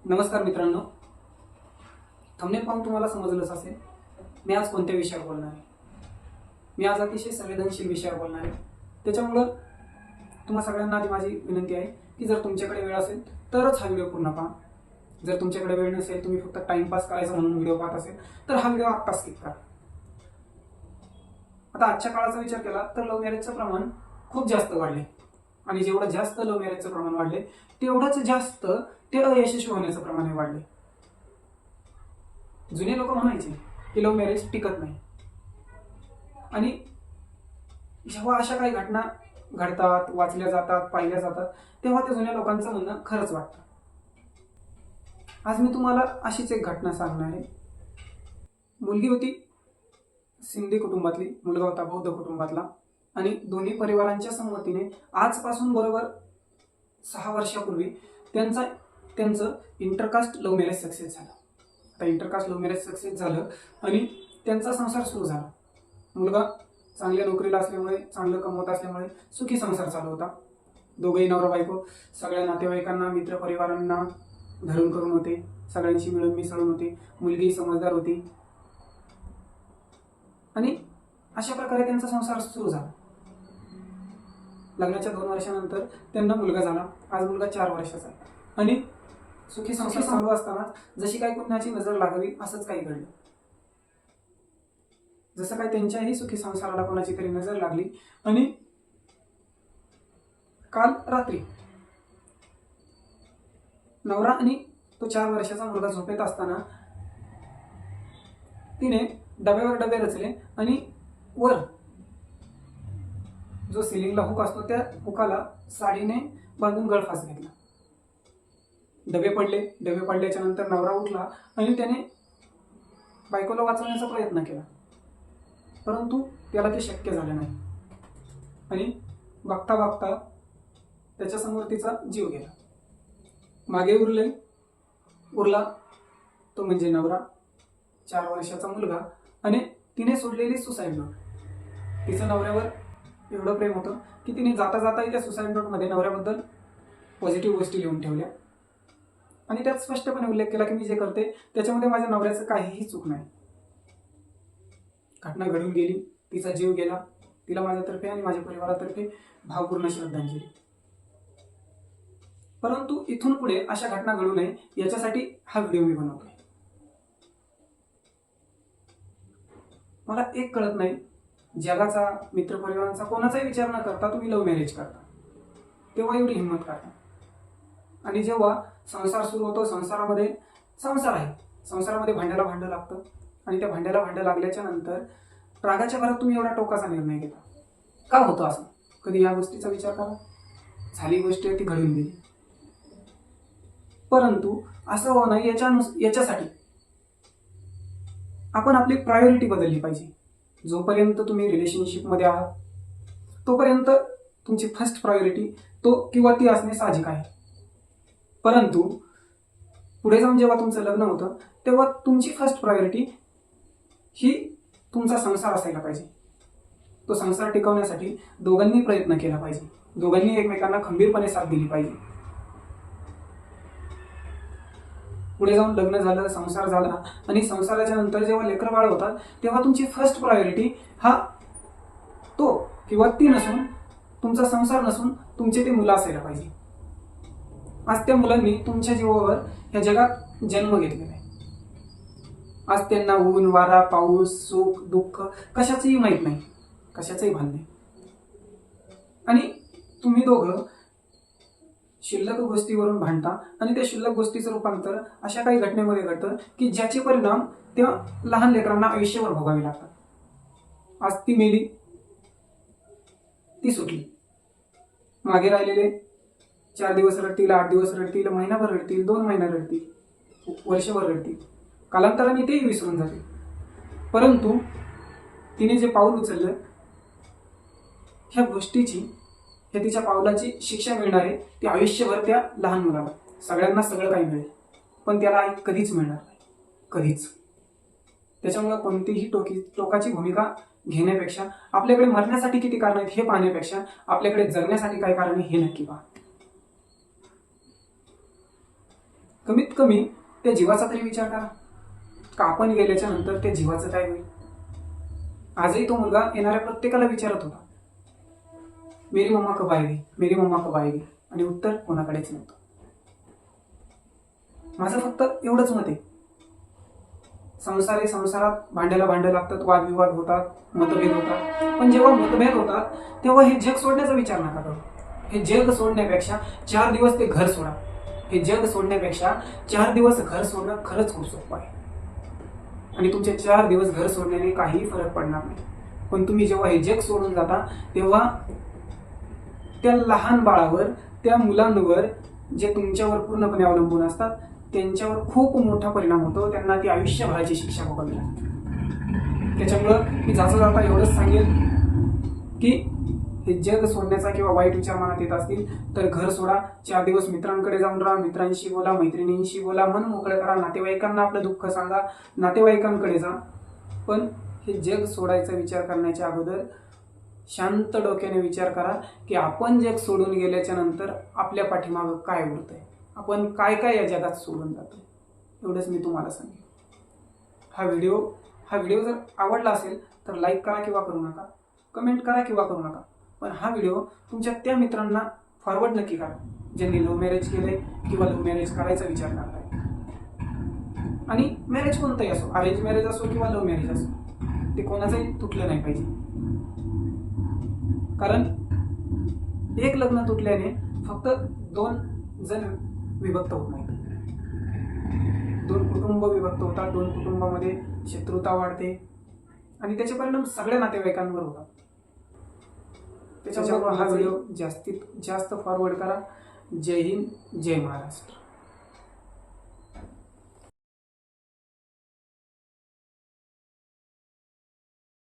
नमस्कार मित्रांनो, थंबनेल पाहून तुम्हाला समजलंच असेल मी आज कोणत्या विषयावर बोलणार आहे. मी आज अतिशय संवेदनशील विषयावर बोलणार आहे. त्याच्यामुळं तुम्हा सगळ्यांना आधी माझी विनंती आहे की जर तुमच्याकडे वेळ असेल तरच हा व्हिडिओ पूर्ण पहा. जर तुमच्याकडे वेळ नसेल, तुम्ही फक्त टाइमपास करायचा म्हणून व्हिडिओ पाहत असेल तर हा व्हिडिओ आत्ता स्किप करा. आता आजच्या काळाचा विचार केला तर लव्ह मॅरेजचं प्रमाण खूप जास्त वाढले आणि जेवढं जास्त लव्ह मॅरेजचं प्रमाण वाढले तेवढंच जास्त ते अयशस्वी होण्याचं प्रमाण वाढले. जुने लोक म्हणायचे की लव्ह मॅरेज टिकत नाही, आणि जेव्हा अशा काही घटना घडतात, वाचल्या जातात, पाहिल्या जातात, तेव्हा त्या जुन्या लोकांचं म्हणणं खरंच वाटतं. आज मी तुम्हाला अशीच एक घटना सांगणार आहे. मुलगी होती सिंधी कुटुंबातली, मुलगा होता बौद्ध कुटुंबातला, आणि दोन्ही परिवारांच्या संमतीने आजपासून बरोबर 6 वर्षापूर्वी त्यांचं इंटरकास्ट लव्ह मॅरेज सक्सेस झालं. आता इंटरकास्ट लव्ह मॅरेज सक्सेस झालं आणि त्यांचा संसार सुरू झाला. मुलगा चांगल्या नोकरीला असल्यामुळे, चांगलं कमवत असल्यामुळे सुखी संसार चालू होता. दोघंही नवरा बायको सगळ्या नातेवाईकांना, मित्रपरिवारांना धरून करून होते, सगळ्यांशी मिळून मिसळून होते. मुलगी समजदार होती आणि अशा प्रकारे त्यांचा संसार सुरू झाला. लग्नाच्या 2 वर्षानंतर त्यांना मुलगा झाला. आज मुलगा 4 वर्षाचा आहे आणि सुखी संसार चालू असताना जशी काही कुणाची नजर लागावी असंच काही घडलं. जसं काय त्यांच्याही सुखी संसाराला कोणाची तरी नजर लागली आणि काल रात्री नवरा आणि तो 4 वर्षाचा मुलगा झोपेत असताना तिने डब्यावर डबे रचले आणि वर जो सिलिंगला हुक असतो त्या हुकाला साडीने बांधून गळफास घेतला. डबे पडल्याच्या नंतर नवरा उठला आणि त्याने बायकोला वाचवण्याचा प्रयत्न केला, परंतु त्याला ते शक्य झालं नाही आणि बघता बघता त्याच्यासमोर तिचा जीव गेला. मागे उरला तो म्हणजे नवरा, 4 वर्षाचा मुलगा आणि तिने सोडलेली सुसाईड नोट. तिचं नवऱ्यावर एवढं प्रेम होतं की तिने जाता जाता त्या सुसाईड नोटमध्ये नवऱ्याबद्दल पॉझिटिव्ह गोष्टी लिहून ठेवल्या आणि त्यात स्पष्टपणे उल्लेख केला की मी जे करते त्याच्यामध्ये माझ्या नवऱ्याचं काहीही चूक नाही. घटना घडून गेली, तिचा जीव गेला. तिला माझ्यातर्फे आणि माझ्या परिवारातर्फे भावपूर्ण श्रद्धांजली. परंतु इथून पुढे अशा घटना घडू नये याच्यासाठी हा व्हिडिओ मी बनवतोय. मला एक कळत नाही, जगाचा, मित्रपरिवारांचा कोणाचाही विचार न करता तुम्ही लव्ह मॅरेज करता, तेव्हा एवढी हिंमत करता. आणि जेव्हा संसार सुरू होतो, संसार आहे, संसारामध्ये भांड्याला भांडं लागतं आणि त्या भांड्याला भांडं लागल्याच्या नंतर रागाच्या भरात तुम्ही एवढा टोकाचा निर्णय घेता. का होतं असं? कधी या गोष्टीचा विचार करा. झाली गोष्ट ती घडून गेली, परंतु असं होऊ नये याच्यासाठी आपण आपली प्रायोरिटी बदलली पाहिजे. जोपर्यंत तुम्ही रिलेशनशिपमध्ये आहात तोपर्यंत तुमची फर्स्ट प्रायोरिटी तो किंवा ती असणे साहजिक आहे. परंतु पुढे जाऊन जेव्हा तुमचं लग्न होतं तेव्हा तुमची फर्स्ट प्रायोरिटी ही तुमचा संसार असायला पाहिजे. तो संसार टिकवण्यासाठी दोघांनी प्रयत्न केला पाहिजे, दोघांनी एकमेकांना खंबीरपणे साथ दिली पाहिजे. पुढे जाऊन लग्न झालं, संसार झाला आणि संसाराच्या नंतर जेव्हा लेकरं बाळ होतात तेव्हा तुमची फर्स्ट प्रायोरिटी हा तो किंवा ती नसून, तुमचा संसार नसून तुमचे ते मुलं असायला पाहिजे. आज त्या मुलांनी तुमच्या जीवावर या जगात जन्म घेतलेला आहे. आज त्यांना ऊन, वारा, पाऊस, सुख, दुःख कशाचंही माहीत नाही, कशाचंही भान नाही. आणि तुम्ही दोघं शिल्लक गोष्टीवरून भांडता आणि त्या शिल्लक गोष्टीचं रूपांतर अशा काही घटनेमध्ये घडतं की ज्याचे परिणाम त्या लहान लेकरांना आयुष्यभर भोगावे लागतात. आज ती मेली, ती सुटली, मागे राहिलेले 4 दिवस रडतील, 8 दिवस रडतील, महिनाभर रडतील, 2 महिना रडतील, वर्षभर रडतील, कालांतराने तेही विसरून जातील. परंतु तिने जे पाऊल उचललं ह्या गोष्टीची, हे तिच्या पावलाची शिक्षा मिळणार आहे ती आयुष्यभर त्या लहान मुलाला. सगळ्यांना सगळं काही मिळेल पण त्याला आई कधीच मिळणार नाही, कधीच. त्याच्यामुळे कोणतीही टोकाची भूमिका घेण्यापेक्षा आपल्याकडे मरण्यासाठी किती कारण आहेत हे पाहण्यापेक्षा आपल्याकडे जगण्यासाठी काय कारण आहे हे नक्की पहा. कमीत कमी त्या जीवाचा तरी विचार करा का आपण गेल्याच्या नंतर त्या जीवाचं काय होईल. आजही तो मुलगा येणाऱ्या प्रत्येकाला विचारत होता, मेरी मम्मा कब आएगी, मेरी मम्मा कब आएगी, आणि उत्तर कोणाकडेच नव्हतं. माझं फक्त एवढंच मत आहे, संसार आहे, संसारात भांड्याला भांडं लागतात, वादविवाद होतात, मतभेद होतात, पण जेव्हा मतभेद होतात तेव्हा हे जग सोडण्याचा विचार नका करू. हे जग सोडण्यापेक्षा 4 दिवस ते घर सोडा. हे जग सोडण्यापेक्षा 4 दिवस घर सोडणं खरंच खूप सोपं आहे. आणि तुमचे 4 दिवस घर सोडण्याने काही फरक पडणार नाही. पण तुम्ही जेव्हा हे जग सोडून जाता तेव्हा त्या लहान बाळावर, त्या मुलांवर जे तुमच्यावर पूर्णपणे अवलंबून असतात त्यांच्यावर खूप मोठा परिणाम होतो. त्यांना ती आयुष्यभराची शिक्षा भोगावी लागते. त्याच्यामुळं मी जाता जाता एवढंच सांगेल की हे जग सोडण्याचा किंवा वाईट विचार मनात येत असतील तर घर सोडा. 4 दिवस मित्रांकडे जाऊन राहा, मित्रांशी बोला, मैत्रिणींशी बोला, मन मोकळं करा, नातेवाईकांना आपलं दुःख सांगा, नातेवाईकांकडे जा. पण हे जग सोडायचा विचार करण्याच्या अगोदर शांत डोक्याने विचार करा की आपण जग सोडून गेल्याच्या नंतर आपल्या पाठीमागं काय उरतंय, आपण काय काय या जगात सोडून जातो. एवढंच मी तुम्हाला सांगेन. हा व्हिडिओ जर आवडला असेल तर लाईक करा किंवा करू नका, कमेंट करा किंवा करू नका, पण हा व्हिडिओ तुमच्या त्या मित्रांना फॉरवर्ड नक्की करा ज्यांनी लव्ह मॅरेज केलंय किंवा लव्ह मॅरेज करायचा विचार करताय. आणि मॅरेज कोणतंही असो, अरेंज मॅरेज असो किंवा लव्ह मॅरेज असो, ते कोणाचंही तुटलं नाही पाहिजे. कारण एक लग्न तुटल्याने फक्त 2 जण विभक्त होत नाहीत, 2 कुटुंब विभक्त होतात, 2 कुटुंबामध्ये शत्रुता वाढते आणि त्याचे परिणाम सगळ्या नातेवाईकांवर होतात. त्याच्यामुळे हा व्हिडिओ जास्तीत जास्त फॉरवर्ड करा. जय हिंद, जय महाराष्ट्र.